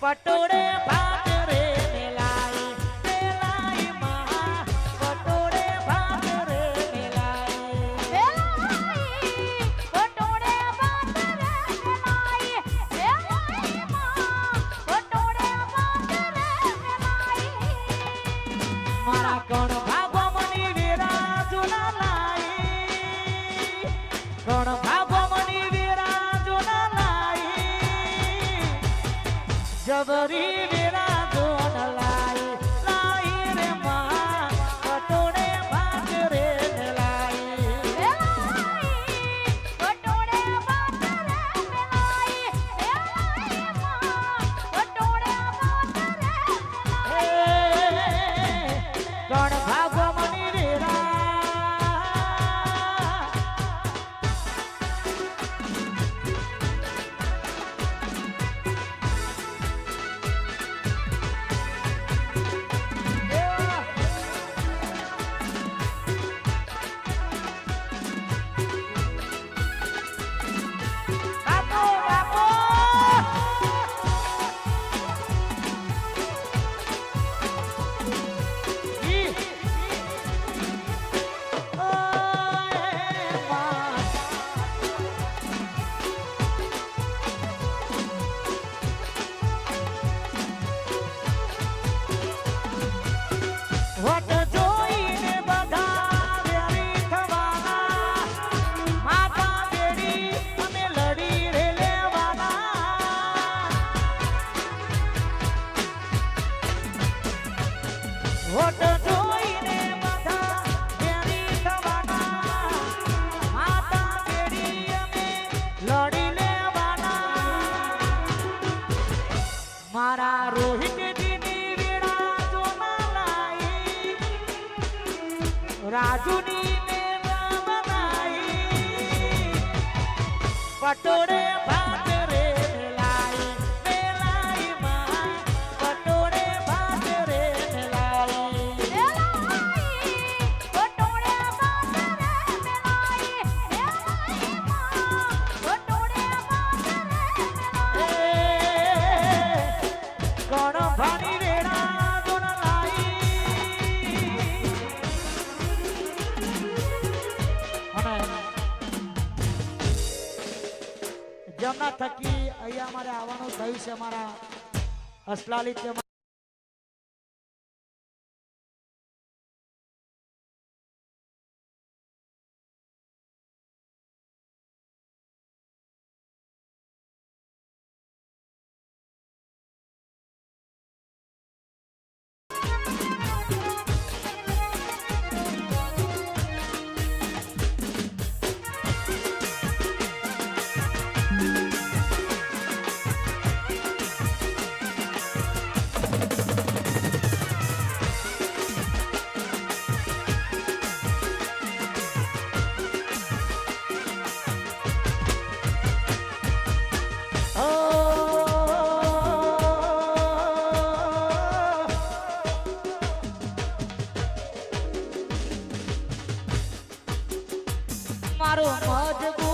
પટોળે ભાત રે મેલાઈ મેલાઈ માં પટોળે ભાત રે મેલાઈ મેલાઈ પટોળે ભાત રે મેલાઈ મેલાઈ માં પટોળે ભાત રે મેલાઈ મારા કોણ ભાગો મની વેરા જોના લાઈ કોણ ભાગો મની વેરા જોના લાઈ જબરી વેરા જોન લાઈ લાઈ રે માં પટોળે ભાત રે મેલાઈ મેલાઈ પટોળે ભાત રે મેલાઈ મેલાઈ માં પટોળે ભાત રે મેલાઈ કોણ ભાગો મની વેરા બાપો બાપો ઈ ઓય માં વટ જોઈને બધા વેરી થવાના માતા બેડી અમે લડી રે લેવાના વટ જોઈને બધા વેરી થવાના માતા બેડી અમે લડી લેવાના મારા રોહિતજીની વેળા જોના લાઈ રાજુની ને બનાઈ પટોળે ભાત રે મેલાઈ મેલાઈ માં પટોળે ભાત રે મેલાઈ મેલાઈ પટોળે ભાત રે મેલાઈ મેલાઈ માં પટોળે ભાત રે મેલાઈ કોણ ભાની વેળા જોન લાઈ અને જેમના થકી અહીંયા અમારે આવવાનું થયું છે અમારા અસલાલી મારો મજબૂત